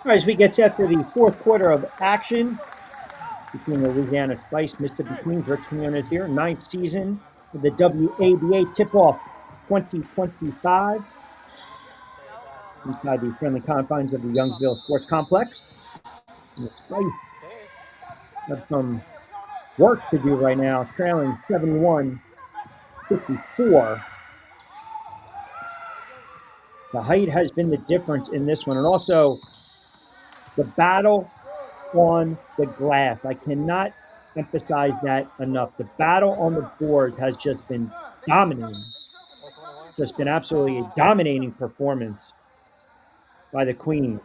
All right, as we get set for the fourth quarter of action between the Louisiana Spice, Mississippi Queens, Rich Quinones here, ninth season of the WABA tip-off 2025 inside the friendly confines of the Youngsville Sports Complex. And the Spice have some work to do right now, trailing 71-54. The height has been the difference in this one, and also the battle on the glass. I cannot emphasize that enough. The battle on the board has just been dominating, just been absolutely a dominating performance by the Queens.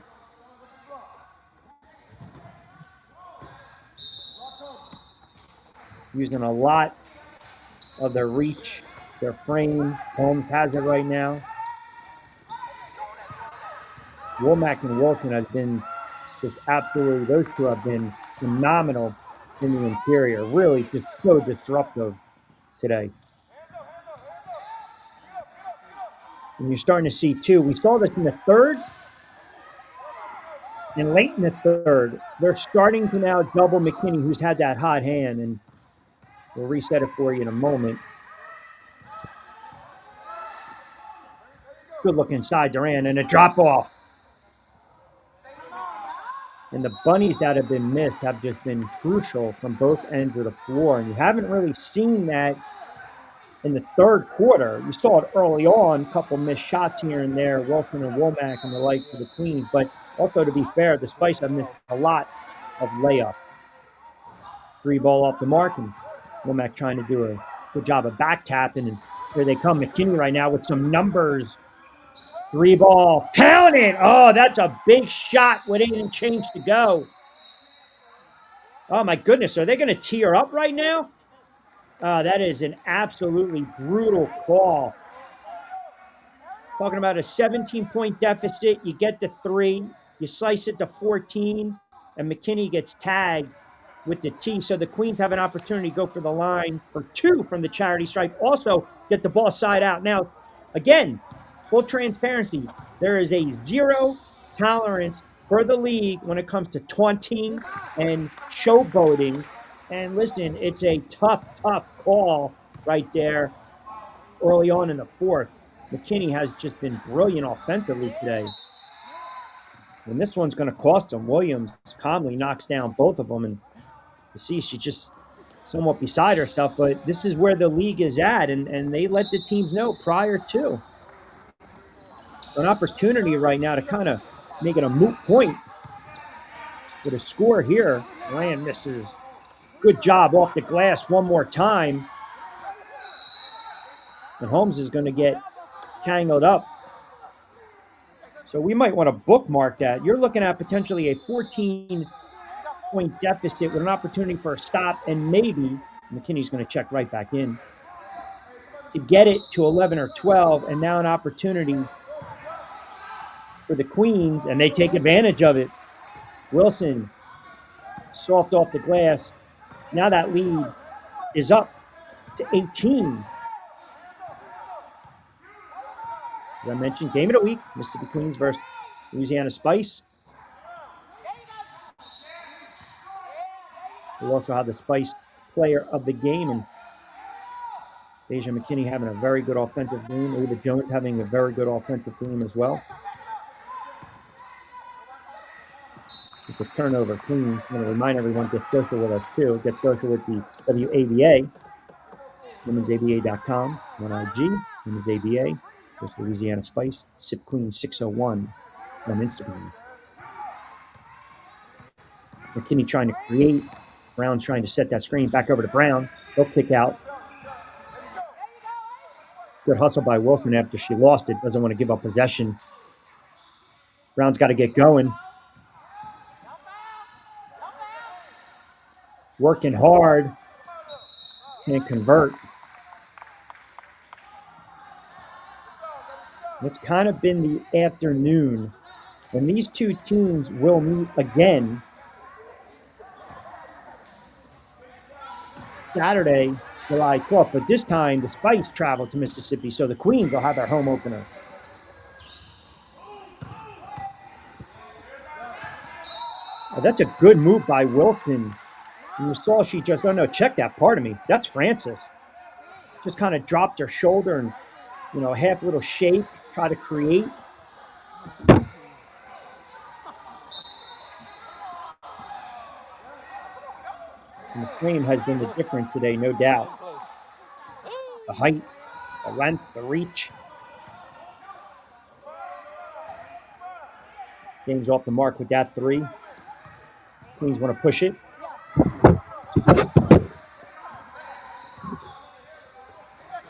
Using a lot of their reach, their frame. Holmes has it right now. Womack and Wilson have been just absolutely, those two have been phenomenal in the interior. Really just so disruptive today. And you're starting to see, too, we saw this in the third and late in the third. They're starting to now double McKinney, who's had that hot hand, and we'll reset it for you in a moment. Good look inside Duran, and a drop-off. And the bunnies that have been missed have just been crucial from both ends of the floor, and you haven't really seen that in the third quarter. You saw it early on, a couple missed shots here and there, Wilson and Womack and the like for the Queens. But also, to be fair, the Spice have missed a lot of layups. 3-ball off the mark, and Womack trying to do a good job of back tapping. And here they come, McKinney right now with some numbers. 3-ball, count it! Oh, that's a big shot with 8 and change to go. Oh, my goodness, are they going to tee her up right now? That is an absolutely brutal call. Talking about a 17-point deficit. You get the 3. You slice it to 14, and McKinney gets tagged with the tee. So the Queens have an opportunity to go for the line for 2 from the charity stripe. Also, get the ball side out. Now, again, full transparency. There is a 0 tolerance for the league when it comes to taunting and showboating. And listen, it's a tough call right there early on in the fourth. McKinney has just been brilliant offensively today. And this one's going to cost him. Williams calmly knocks down both of them. And you see she's just somewhat beside herself. But this is where the league is at. And they let the teams know prior to. An opportunity right now to kind of make it a moot point with a score here. Rand misses. Good job off the glass one more time. And Holmes is going to get tangled up. So we might want to bookmark that. You're looking at potentially a 14-point deficit with an opportunity for a stop, and maybe McKinney's going to check right back in to get it to 11 or 12, and now an opportunity for the Queens, and they take advantage of it. Wilson, soft off the glass. Now that lead is up to 18. As I mentioned, game of the week, Mississippi Queens versus Louisiana Spice. We also have the Spice player of the game, and Deja McKinney having a very good offensive game. Ava Jones having a very good offensive game as well. It's a turnover clean. I'm going to remind everyone to get social with us too. Get social with the WABA, womensaba.com, on IG, Women's ABA, there's Louisiana Spice, Sip Queen 601 on Instagram. McKinney trying to create. Brown's trying to set that screen back over to Brown. They'll kick out. Good hustle by Wilson after she lost it. Doesn't want to give up possession. Brown's got to get going. Working hard. Can't convert. It's kind of been the afternoon. And these two teams will meet again Saturday, July 12th. But this time, the Spice travel to Mississippi, so the Queens will have their home opener. Oh, that's a good move by Wilson. And you saw she just, oh no, check that part of me. That's Francis. Just kind of dropped her shoulder and, you know, half little shake, try to create. And the frame has been the difference today, no doubt. The height, the length, the reach. James off the mark with that three. Queens want to push it.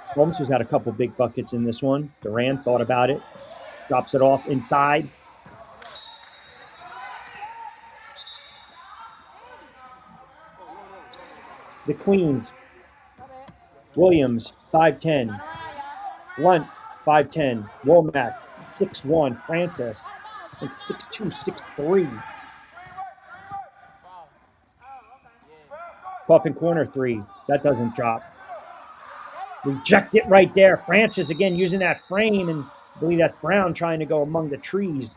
Holmes has had a couple big buckets in this one. Duran thought about it. Drops it off inside. The Queens. Williams, 5'10". Blunt, 5'10". Womack, 6'1". Francis, like 6'2", 6'3". Coffin corner three. That doesn't drop. Reject it right there. Francis again using that frame, and I believe that's Brown trying to go among the trees.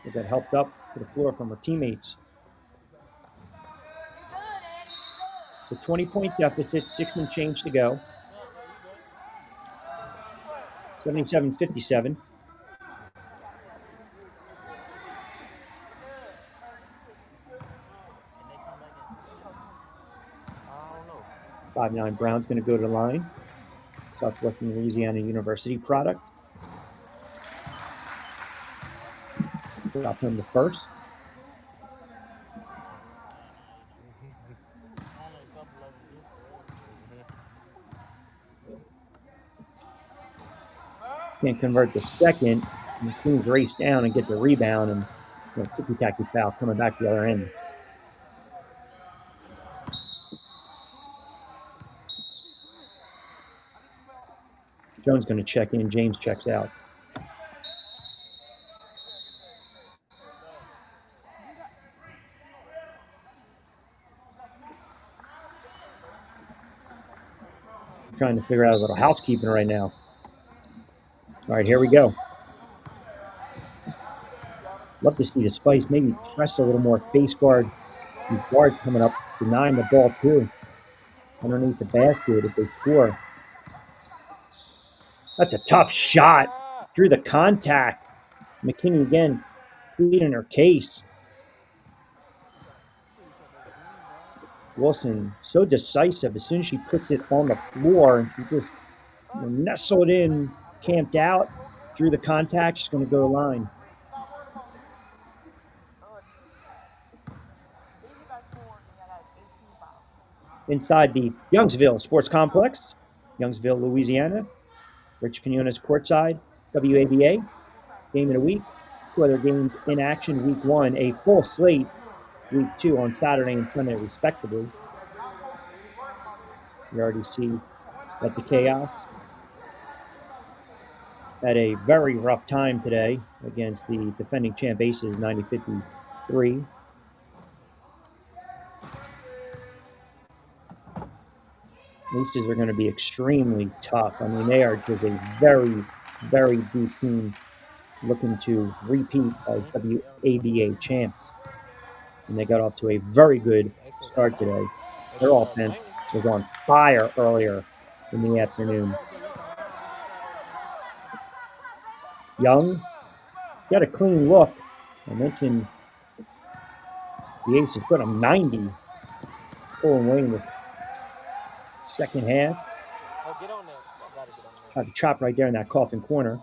They got helped up to the floor from her teammates. So 20-point deficit, 6 and change to go. 77-57. I don't know. 5'9" Brown's going to go to the line. Southwestern Louisiana University product. Drop him the first. Can't convert the second. And the Queens race down and get the rebound, and ticky-tacky foul coming back the other end. Jones going to check in. James checks out. I'm trying to figure out a little housekeeping right now. All right, here we go. Love to see the Spice maybe press a little more face guard. These guards coming up, denying the ball too. Underneath the basket if they score. That's a tough shot. Through the contact. McKinney again pleading her case. Wilson so decisive. As soon as she puts it on the floor and she just nestled in, camped out, drew the contact, she's going to go to line. Inside the Youngsville Sports Complex, Youngsville, Louisiana. Rich Quinones courtside, WABA. Game of the week. 2 other games in action. Week 1, a full slate. Week 2 on Saturday and Sunday, respectively. You already see that the Chaos had a very rough time today against the defending champ Aces, 90-53. Aces are going to be extremely tough. I mean, they are just a very, very deep team looking to repeat as WABA champs. And they got off to a very good start today. Their offense was on fire earlier in the afternoon. Young got a clean look. I mentioned the Aces put them 90. Pulling away in the second half. Had the chop right there in that coffin corner.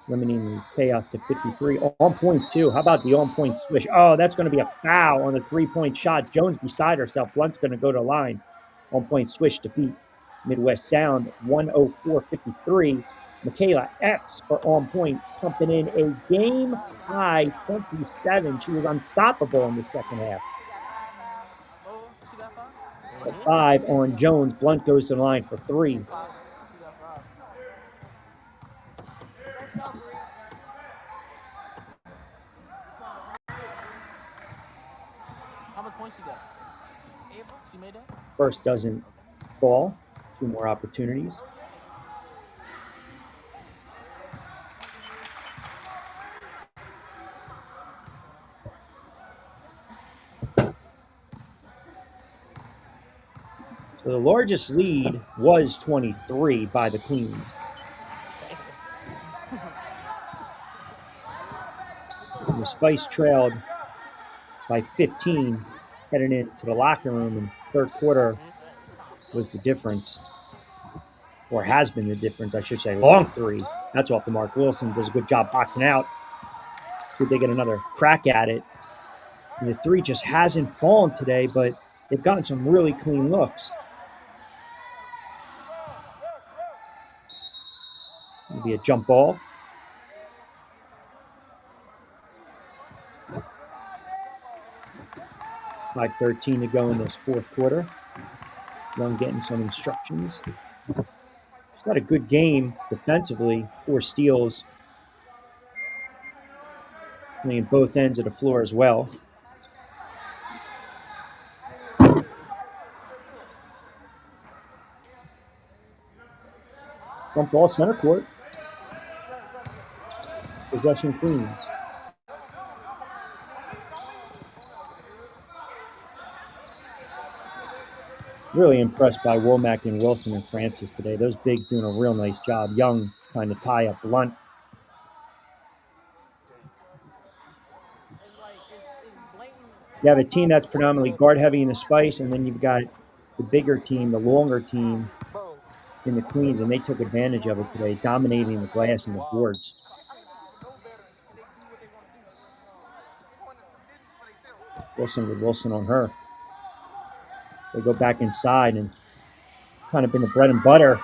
Limiting the Chaos to 53. On point, too. How about the on-point swish? Oh, that's going to be a foul on the three-point shot. Jones beside herself. Blunt's going to go to line. On-point swish defeat Midwest Sound 104-53. Michaela Epps for on point, pumping in a game-high 27. She was unstoppable in the second half. 5 on Jones. Blunt goes to the line for 3. How much points she got? She made that? First doesn't fall. 2 more opportunities. So the largest lead was 23 by the Queens. And the Spice trailed by 15 heading into the locker room, and third quarter was the difference, or has been the difference, I should say. Long three. That's off the mark. Wilson does a good job boxing out. See if they get another crack at it. And the three just hasn't fallen today, but they've gotten some really clean looks. It'll be a jump ball. 5:13 to go in this fourth quarter. Young getting some instructions. He's got a good game defensively. 4 steals. Playing both ends of the floor as well. Jump ball center court. Possession Queens. Really impressed by Womack and Wilson and Francis today. Those bigs doing a real nice job. Young trying to tie up Blunt. You have a team that's predominantly guard heavy in the Spice, and then you've got the bigger team, the longer team in the Queens, and they took advantage of it today, dominating the glass and the boards. Wilson with Wilson on her. They go back inside and kind of been the bread and butter,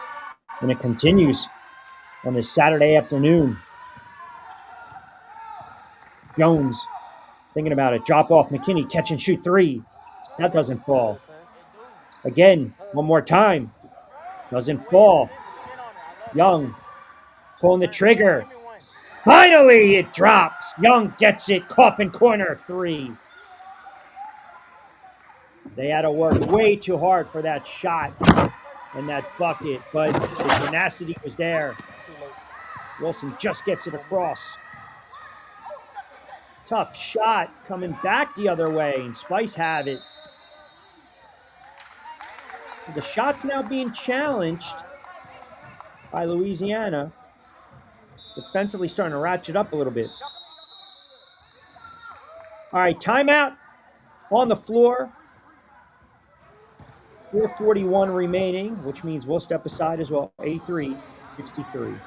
and it continues on this Saturday afternoon. Jones thinking about it. Drop off. McKinney catch and shoot 3. That doesn't fall. Again, one more time. Doesn't fall. Young pulling the trigger. Finally, it drops. Young gets it. Coffin corner 3. They had to work way too hard for that shot and that bucket, but the tenacity was there. Wilson just gets it across. Tough shot coming back the other way, and Spice have it. The shot's now being challenged by Louisiana. Defensively starting to ratchet up a little bit. All right, timeout on the floor. 4:41 remaining, which means we'll step aside as well. 83-63.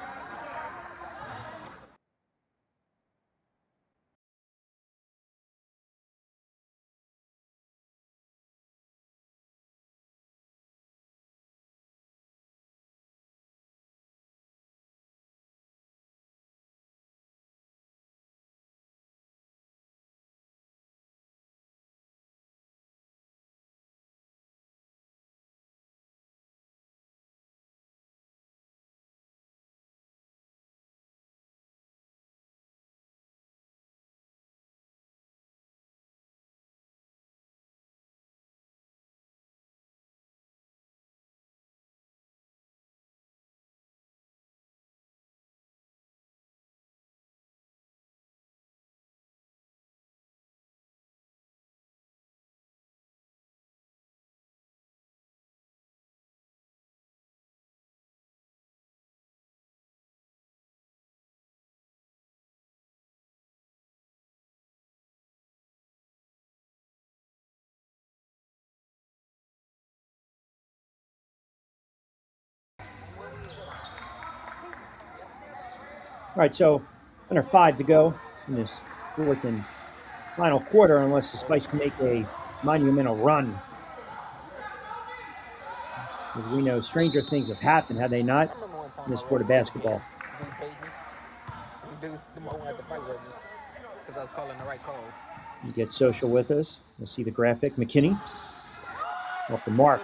All right, so under 5 to go in this fourth and final quarter, unless the Spice can make a monumental run. As we know, stranger things have happened, have they not, in the sport of basketball? Because I was calling the right calls. You get social with us. You'll see the graphic. McKinney off the mark.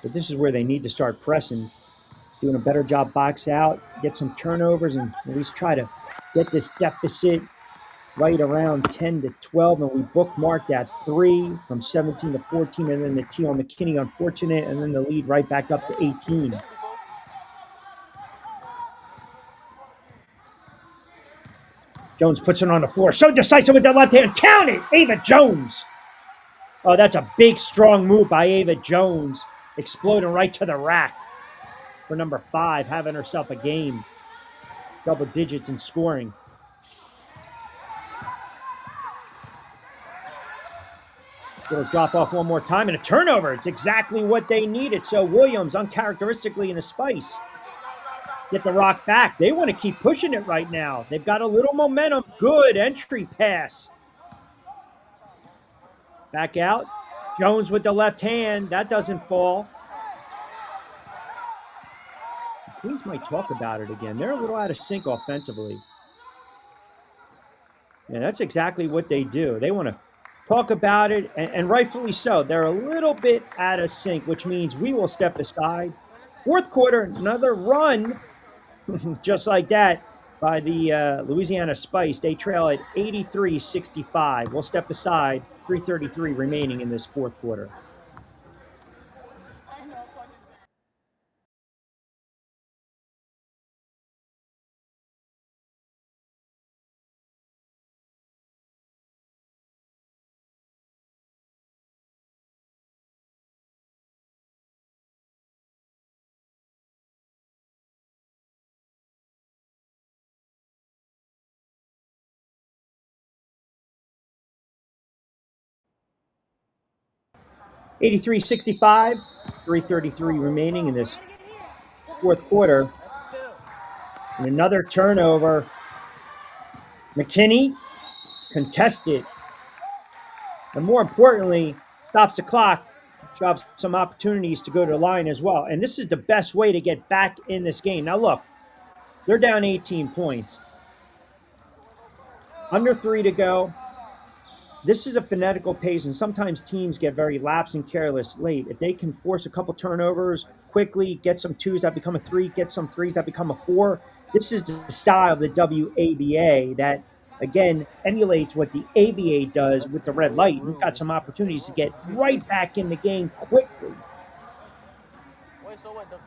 But this is where they need to start pressing, doing a better job box out, get some turnovers, and at least try to get this deficit right around 10 to 12. And we bookmarked that 3 from 17 to 14, and then the T on McKinney, unfortunate, and then the lead right back up to 18. Jones puts it on the floor. So decisive with that left hand. Count it! Ava Jones Oh, that's a big, strong move by Ava Jones, exploding right to the rack for number 5, having herself a game. Double digits in scoring. It'll drop off one more time and a turnover. It's exactly what they needed. So Williams, uncharacteristically in the spice, get the rock back. They want to keep pushing it right now. They've got a little momentum. Good entry pass. Back out. Jones with the left hand. That doesn't fall. The Queens might talk about it again. They're a little out of sync offensively. Yeah, that's exactly what they do. They want to talk about it, and rightfully so. They're a little bit out of sync, which means we will step aside. Fourth quarter, another run, just like that, by the Louisiana Spice. They trail at 83-65. We'll step aside. 3:33 remaining in this fourth quarter. (83-65). 3:33 remaining in this fourth quarter. And another turnover. McKinney contested. And more importantly, stops the clock, drops some opportunities to go to the line as well. And this is the best way to get back in this game. Now, look, they're down 18 points. Under 3 to go. This is a fanatical pace, and sometimes teams get very lax and careless late. If they can force a couple turnovers quickly, get some 2s that become a 3, get some 3s that become a 4, this is the style of the WABA that, again, emulates what the ABA does with the red light. You've got some opportunities to get right back in the game quickly. Wait, so what? The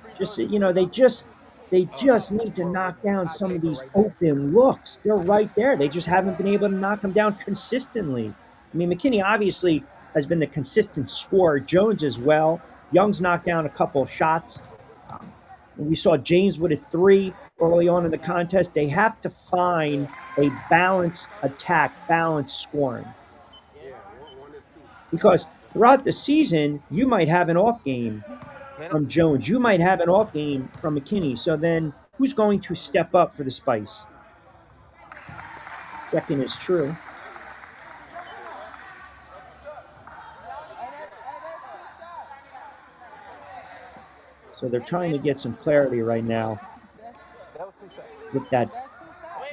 free Just, throw you know, they just need to knock down some of these open looks. They're right there. They just haven't been able to knock them down consistently. I mean, McKinney obviously has been the consistent scorer. Jones as well. Young's knocked down a couple of shots. We saw James with a 3 early on in the contest. They have to find a balanced attack, balanced scoring. Because throughout the season, you might have an off game from Jones. You might have an off game from McKinney. So then who's going to step up for the Spice? Second is true. So they're trying to get some clarity right now with that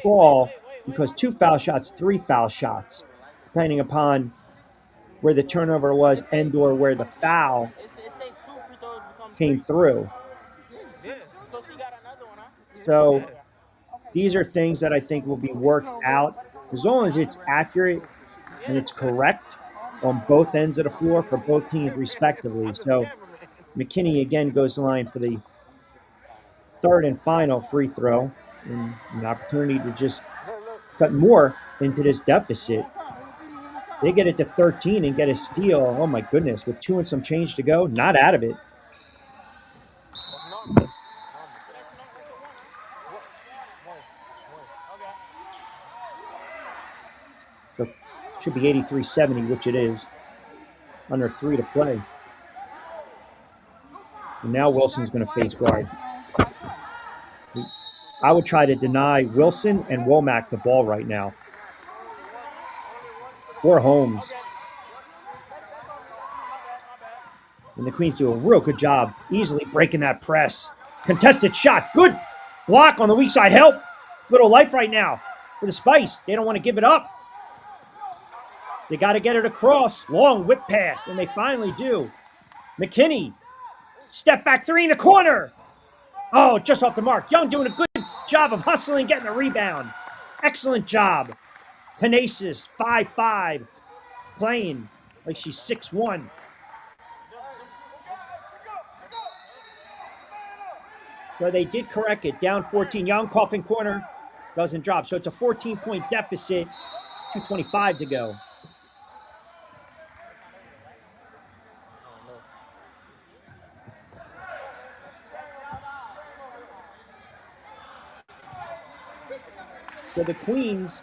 call, because 2 foul shots, 3 foul shots, depending upon where the turnover was and or where the foul It say 2 free throws become 3. came through. Yeah. So she got another one, huh? So these are things that I think will be worked out as long as it's accurate and it's correct on both ends of the floor for both teams respectively. So McKinney again goes to the line for the third and final free throw, and an opportunity to just cut more into this deficit. They get it to 13 and get a steal. Oh my goodness, with 2 and some change to go, not out of it. So should be 83-70, which it is. Under 3 to play. And now Wilson's going to face guard. I would try to deny Wilson and Womack the ball right now. Or Holmes. And the Queens do a real good job easily breaking that press. Contested shot. Good block on the weak side. Help. Little life right now for the Spice. They don't want to give it up. They got to get it across. Long whip pass, and they finally do. McKinney. Step back 3 in the corner. Oh, just off the mark. Young doing a good job of hustling, getting the rebound. Excellent job. Tenacious, 5'5", playing like she's 6'1". So they did correct it. Down 14. Young, coughing corner, doesn't drop. So it's a 14-point deficit, 2:25 to go. So the Queens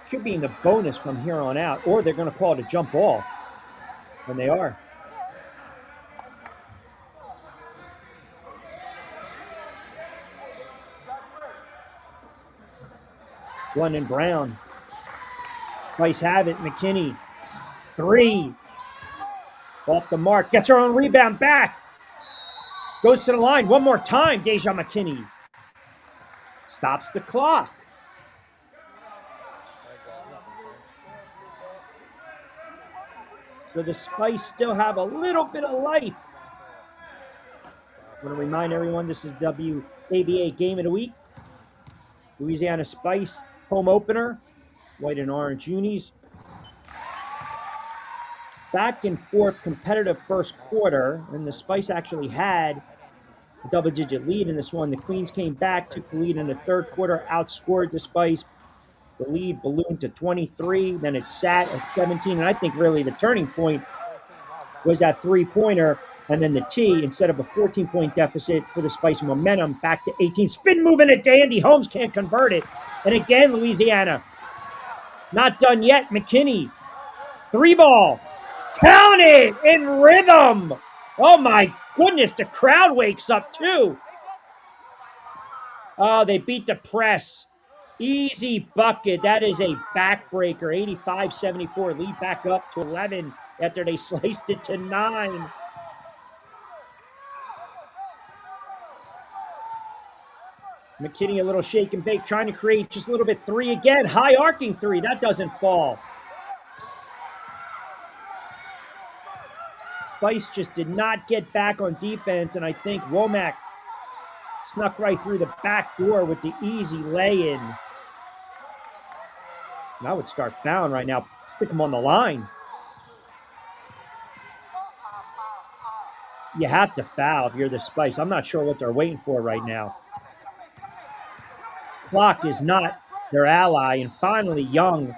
should be in the bonus from here on out, or they're going to call it a jump ball. And they are. One and Brown. Spice have it. McKinney. 3. Off the mark. Gets her own rebound back. Goes to the line one more time. Deja McKinney. Stops the clock. So the Spice still have a little bit of life. I want to remind everyone this is WABA Game of the Week. Louisiana Spice home opener. White and orange unis. Back and forth competitive first quarter, and the Spice actually had a double-digit lead in this one. The Queens came back, took the lead in the third quarter, outscored the Spice. The lead ballooned to 23, then it sat at 17, and I think really the turning point was that three-pointer, and then the T, instead of a 14-point deficit for the Spice momentum, back to 18. Spin moving at Dandy. Holmes can't convert it. And again, Louisiana. Not done yet. McKinney. 3-ball. Count it in rhythm. Oh, my goodness. The crowd wakes up, too. Oh, they beat the press. Easy bucket. That is a backbreaker. 85-74. Lead back up to 11 after they sliced it to 9. McKinney a little shake and bake, trying to create just a little bit. 3 again. High arcing 3. That doesn't fall. Spice just did not get back on defense, and I think Womack snuck right through the back door with the easy lay-in. And I would start fouling right now. Stick them on the line. You have to foul if you're the Spice. I'm not sure what they're waiting for right now. Clock is not their ally, and finally Young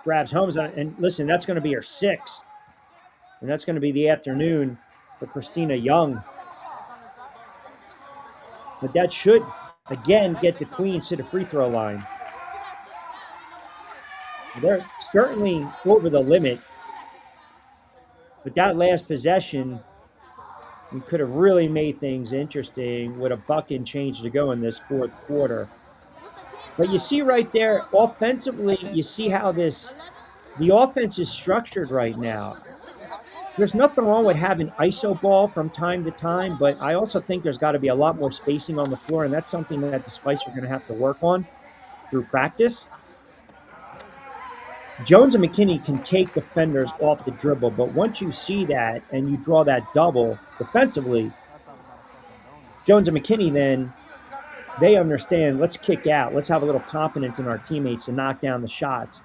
grabs Holmes. And listen, that's going to be her 6th. And that's going to be the afternoon for Christina Young. But that should, again, get the Queens to the free throw line. They're certainly over the limit. But that last possession, we could have really made things interesting with a buck and change to go in this fourth quarter. But you see right there, offensively, you see how the offense is structured right now. There's nothing wrong with having ISO ball from time to time, but I also think there's got to be a lot more spacing on the floor, and that's something that the Spice are going to have to work on through practice. Jones and McKinney can take defenders off the dribble, but once you see that and you draw that double defensively, Jones and McKinney then, they understand, let's kick out. Let's have a little confidence in our teammates to knock down the shots.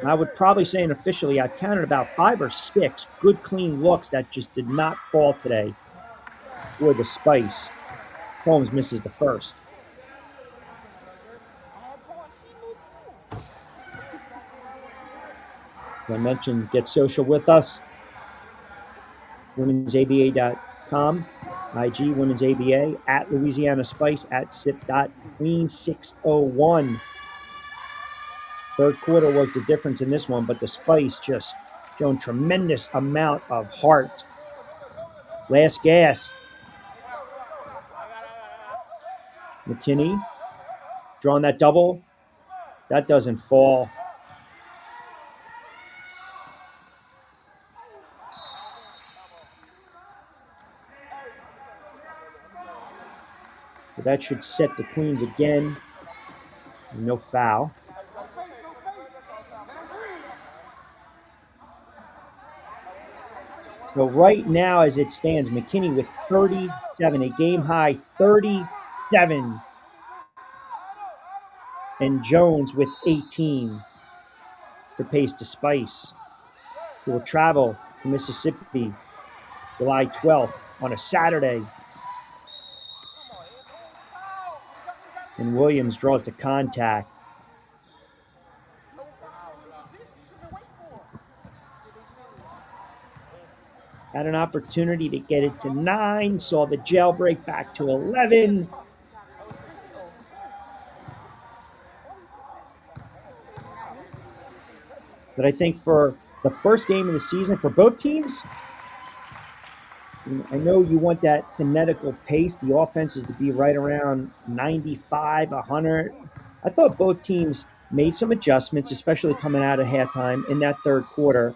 And I would probably say unofficially, I counted about 5 or 6 good, clean looks that just did not fall today for the Spice. Holmes misses the first. As I mentioned, get social with us. Women'sABA.com, IG Women's ABA, at Louisiana Spice, at sip.queen601. Third quarter was the difference in this one, but the Spice just shown tremendous amount of heart. Last gas. McKinney drawing that double. That doesn't fall. So that should set the Queens again. No foul. So right now, as it stands, McKinney with 37, a game-high 37. And Jones with 18 to pace the Spice, who will travel to Mississippi July 12th on a Saturday. And Williams draws the contact. Had an opportunity to get it to 9, saw the jailbreak back to 11. that I think for the first game of the season for both teams, I know you want that phonetical pace, the offenses to be right around 95, 100. I thought both teams made some adjustments, especially coming out of halftime in that third quarter.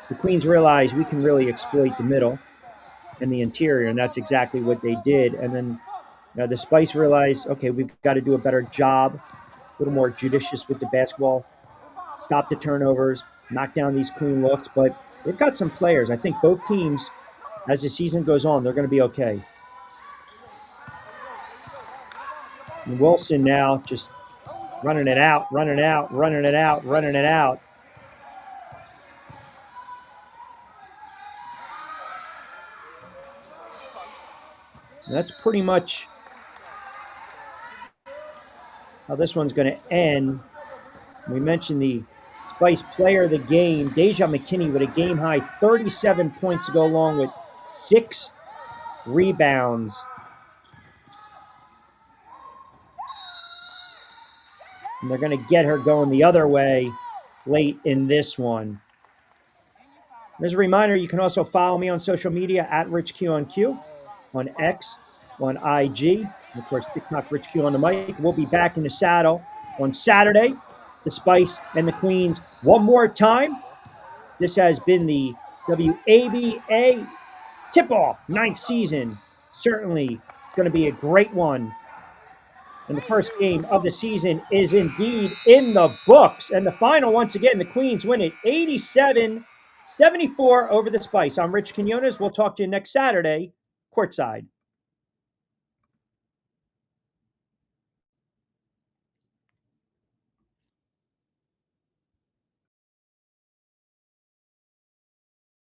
The Queens realized we can really exploit the middle and the interior, and that's exactly what they did. And then the Spice realized, okay, we've got to do a better job, a little more judicious with the basketball, stop the turnovers, knock down these clean looks. But they've got some players. I think both teams, as the season goes on, they're going to be okay. And Wilson now just running it out, running out, running it out, running it out. And that's pretty much how this one's going to end. We mentioned the Spice player of the game, Deja McKinney, with a game high 37 points to go along with 6 rebounds. And they're going to get her going the other way late in this one. As a reminder, you can also follow me on social media at RichQ on X, on IG, and of course, TikTok RichQ on the mic. We'll be back in the saddle on Saturday. The Spice and the Queens one more time. This has been the WABA tip-off 9th season. Certainly going to be a great one. And the first game of the season is indeed in the books. And the final, once again, the Queens win it 87-74 over the Spice. I'm Rich Quinones. We'll talk to you next Saturday, courtside.